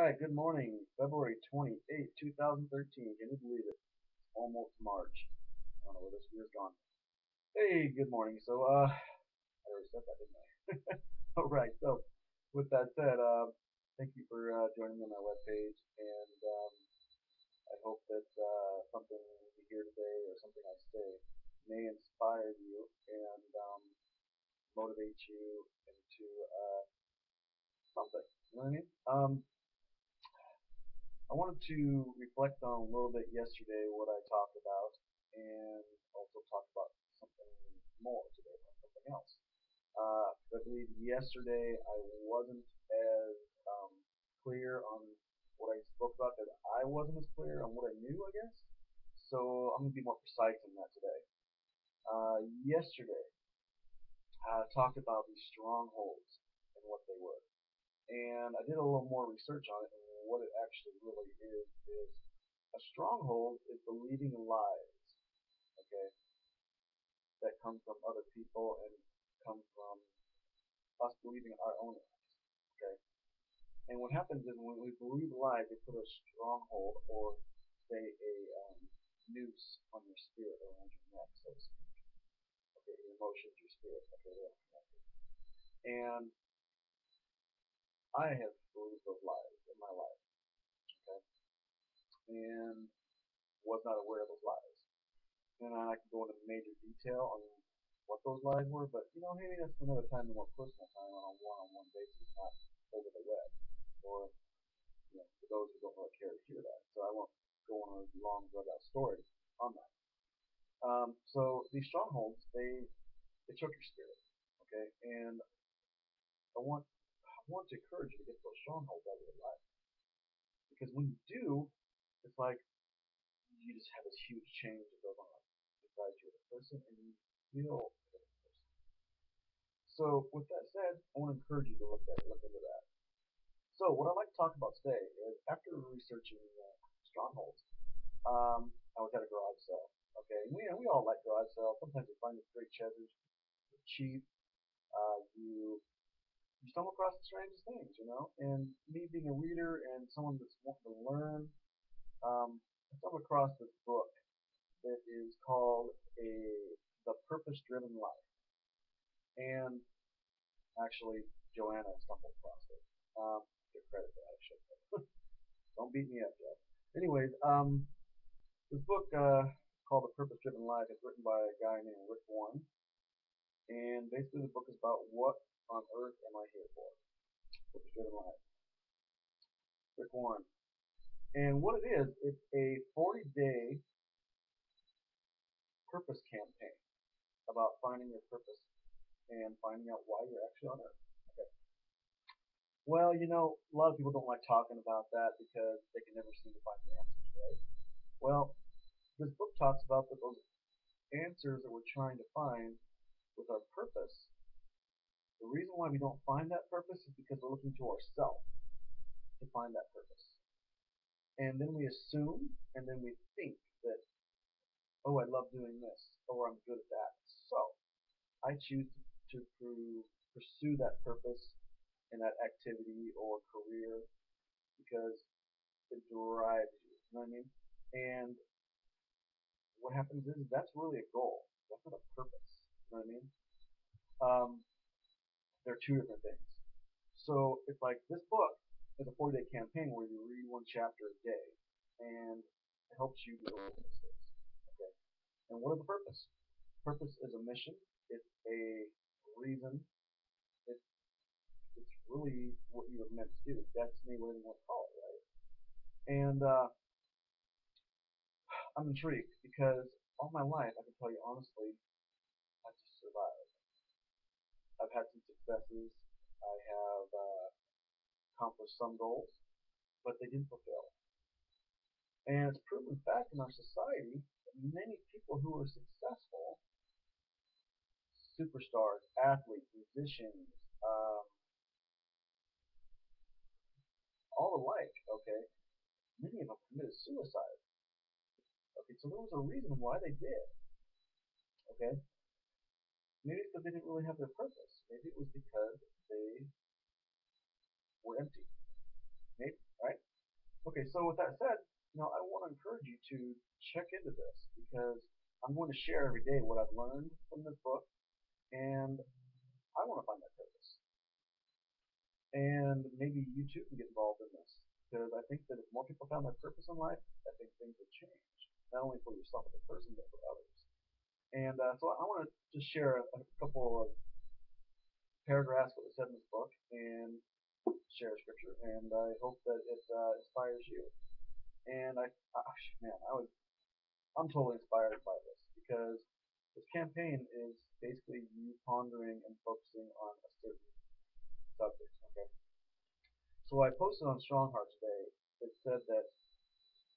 right, good morning, February 28th, 2013. Can you believe it? Almost March. I don't know where this year's gone. Hey, good morning. I already said that, didn't I? All right, so with that said, thank you for joining me on my webpage, and I hope that something you hear today or something I say may inspire you and motivate you into something. You know what I mean? I wanted to reflect on a little bit yesterday what I talked about and also talk about something more today, something else. I believe yesterday I wasn't as clear on what I spoke about, that I wasn't as clear on what I knew, I guess. So I'm going to be more precise in that today. Yesterday, I talked about these strongholds and what they were. And I did a little more research on it, and what it actually really is a stronghold is believing lies, okay, that come from other people and come from us believing our own lies, okay. And what happens is when we believe lies, they put a stronghold or say a noose on your spirit or around your neck, so to speak. Okay, your emotions, your spirit, okay, they're all connected. And I have believed those lies in my life, okay, and was not aware of those lies. And I can go into major detail on what those lies were, but maybe that's another time, a more personal time on a one-on-one basis, not over the web, or for those who don't really care to hear that. So I won't go on a long, drug-out story on that. So these strongholds, they choke your spirit, okay? And I want to encourage you to get those strongholds out of your life, because when you do, it's like you just have this huge change that goes on inside you as a person, and you feel as a person. So with that said, I want to encourage you to look into that. So what I'd like to talk about today is after researching strongholds, I was at a garage sale. Okay, and we all like garage sales. Sometimes you find these great treasures, they're cheap. You stumble across the strangest things, And me being a reader and someone that's wanting to learn, I stumbled across this book that is called The Purpose Driven Life. And actually, Joanna stumbled across it. Get credit for that, I should say. Don't beat me up, Joe. Anyways, this book called The Purpose Driven Life is written by a guy named Rick Warren. And basically, the book is about what on earth am I here for? Purpose Driven Life. Rick Warren. And what it is, it's a 40-day purpose campaign about finding your purpose and finding out why you're actually on earth. Okay. Well, a lot of people don't like talking about that because they can never seem to find the answers, right? Well, this book talks about that those answers that we're trying to find with our purpose. The reason why we don't find that purpose is because we're looking to ourselves to find that purpose. And then we assume and then we think that, oh, I love doing this, or I'm good at that. So I choose to pursue that purpose in that activity or career because it drives you. You know what I mean? And what happens is that's really a goal. That's not a purpose. You know what I mean? Um, they're two different things. So it's like this book is a 40-day campaign where you read one chapter a day, and it helps you do all those things. Okay. And what is the purpose? Purpose is a mission. It's a reason. It's it's really what you were meant to do. Destiny, whatever you want to call it, right? And I'm intrigued because all my life, I can tell you honestly, I've just survived. I've had some successes. I have accomplished some goals, but they didn't fulfill. And it's proven fact in our society that many people who are successful, superstars, athletes, musicians, um, all alike, okay, many of them committed suicide. Okay, so there was a reason why they did. Okay, maybe it's because they didn't really have their purpose. Maybe it was because they were empty. Maybe, right? Okay, so with that said, I want to encourage you to check into this because I'm going to share every day what I've learned from this book, and I want to find that purpose. And maybe you too can get involved in this because I think that if more people found their purpose in life, I think things would change, not only for yourself as a person, but for others. And so I want to just share a couple of paragraphs what was said in this book and share scripture, and I hope that it inspires you. And man, I'm totally inspired by this because this campaign is basically you pondering and focusing on a certain subject. Okay, so I posted on Strongheart today. It said that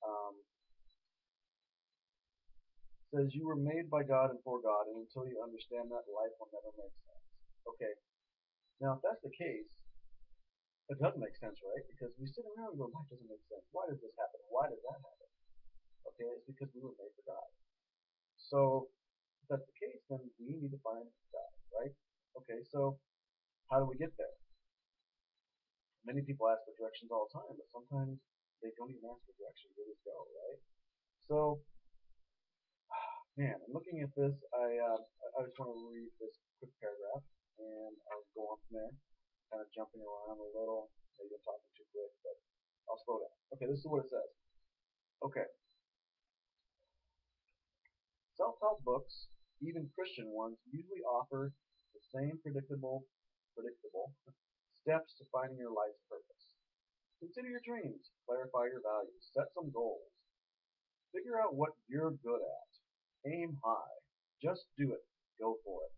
um, says you were made by God and for God, and until you understand that, life will never make sense. Okay, now if that's the case, it doesn't make sense, right? Because we sit around and go, life doesn't make sense. Why does this happen? Why does that happen? Okay, it's because we were made for God. So if that's the case, then we need to find God, right? Okay, so how do we get there? Many people ask for directions all the time, but sometimes they don't even ask for directions; they just go, right? So, man, I'm looking at this. I just want to read this quick paragraph, and I'll go on from there. Kind of jumping around a little. Maybe I'm talking too quick, but I'll slow down. Okay, this is what it says. Okay, self-help books, even Christian ones, usually offer the same predictable steps to finding your life's purpose. Consider your dreams, clarify your values, set some goals, figure out what you're good at, aim high, just do it, go for it.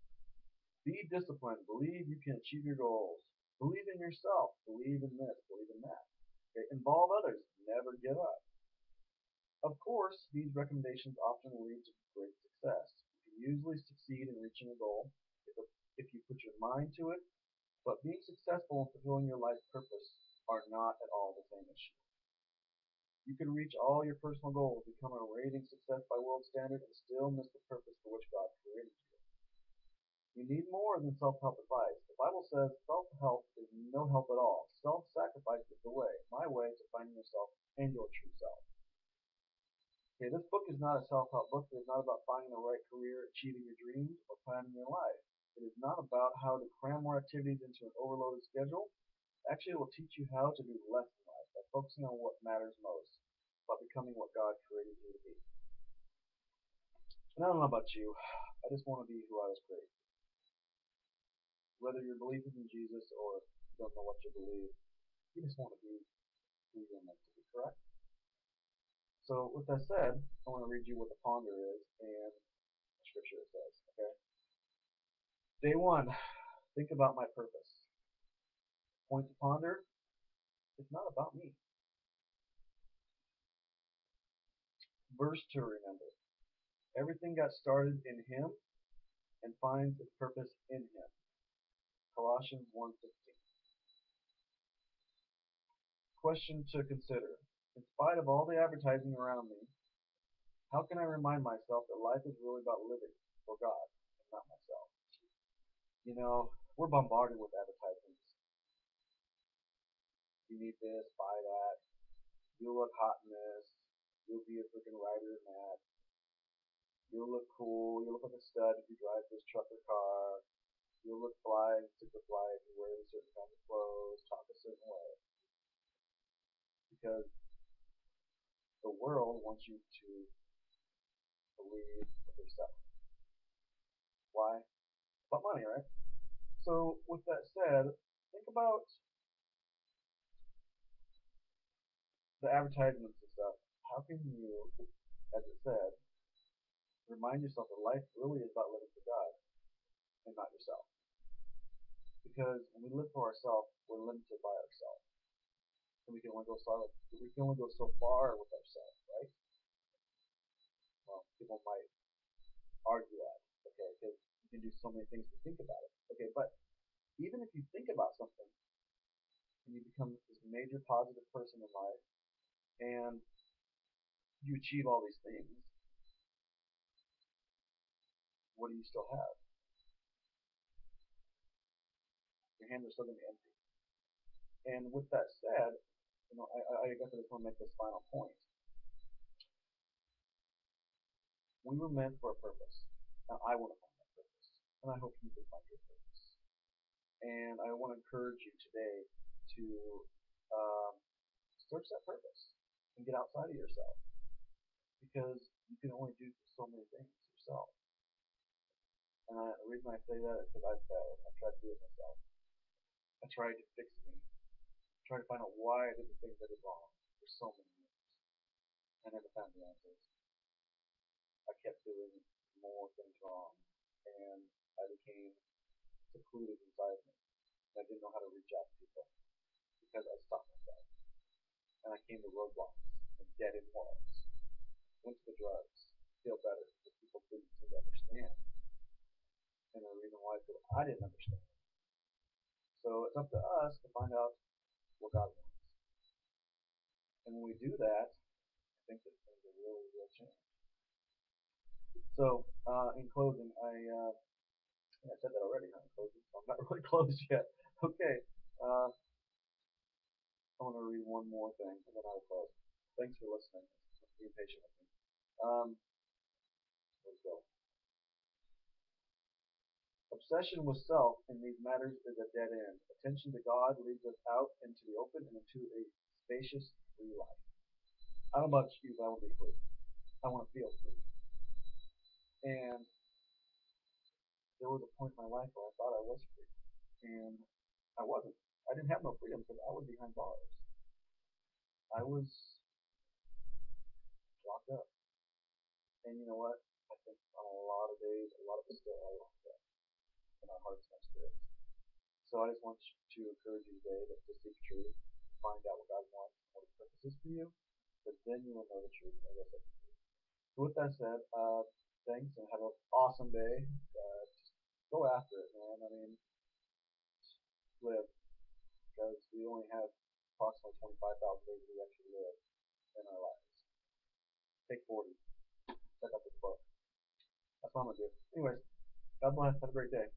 Be disciplined, believe you can achieve your goals, believe in yourself, believe in this, believe in that. Okay, involve others, never give up. Of course, these recommendations often lead to great success. You can usually succeed in reaching a goal if you put your mind to it, but being successful in fulfilling your life purpose are not at all the same issue. You can reach all your personal goals, become a raving success by world standard, and still miss the purpose for which God created you. You need more than self-help advice. The Bible says self-help is no help at all. Self-sacrifice is the way, my way to finding yourself and your true self. Okay, this book is not a self-help book. It is not about finding the right career, achieving your dreams, or planning your life. It is not about how to cram more activities into an overloaded schedule. Actually, it will teach you how to do less in life by focusing on what matters most, by becoming what God created you to be. And I don't know about you, I just want to be who I was created. Whether your belief is in Jesus or you don't know what you believe, you just want to be who you're meant to be, correct? So with that said, I want to read you what the ponder is and the scripture it says, okay? Day one, think about my purpose. Point to ponder, it's not about me. Verse to remember. Everything got started in him and finds its purpose in him. Colossians 1:16. Question to consider. In spite of all the advertising around me, how can I remind myself that life is really about living for God and not myself? We're bombarded with advertisements. You need this, buy that. You'll look hot in this. You'll be a freaking writer in that. You'll look cool. You'll look like a stud if you drive this truck or car. You'll look fly and super fly if you wear certain kinds of clothes, talk a certain way. Because the world wants you to believe what they sell. Why? It's about money, right? So with that said, think about the advertisements and stuff. How can you, as it said, remind yourself that life really is about living for God and not yourself? Because when we live for ourselves, we're limited by ourselves. And we can only go so far with ourselves, right? Well, people might argue that, okay, because you can do so many things to think about it. Okay, but even if you think about something and you become this major positive person in life and you achieve all these things, what do you still have? Your hands are still going to be empty. And with that said, I guess I just want to make this final point. We were meant for a purpose. And I want to find that purpose. And I hope you can find your purpose. And I want to encourage you today to um, search that purpose and get outside of yourself because you can only do so many things yourself. And the reason I say that is because I've failed. I've tried to do it myself. I tried to fix me. I tried to find out why I did the things I did wrong for so many years. I never found the answers. I kept doing more things wrong, and I became secluded inside me. And I didn't know how to reach out to people because I stopped myself. And I came to roadblocks and dead end walls. Went to the drugs, feel better because people didn't seem to understand. And the reason why is because I didn't understand. So it's up to us to find out what God wants. And when we do that, I think that things will really, really change. So in closing, I think I said that already, huh? In closing, so I'm not really closed yet. Okay. I want to read one more thing and then I'll close. Thanks for listening. Being patient with me. Um, let's go. Obsession with self in these matters is a dead end. Attention to God leads us out into the open and into a spacious, free life. I don't know about you, but I want to be free. I want to feel free. And there was a point in my life where I thought I was free, and I wasn't. I didn't have no freedom because I was behind bars. I was locked up. And you know what? I think on a lot of days, a lot of us still are locked up in our hearts and our spirits. So I just want to encourage you today to seek truth, find out what God wants, what His purpose is for you, because then you will know the truth and it will set you free. So with that said, thanks and have an awesome day. Just go after it, man. I mean, live because we only have approximately 25,000 days we actually live in our lives. Take 40. Check out this book. That's what I'm gonna do. Anyways, God bless. Have a great day.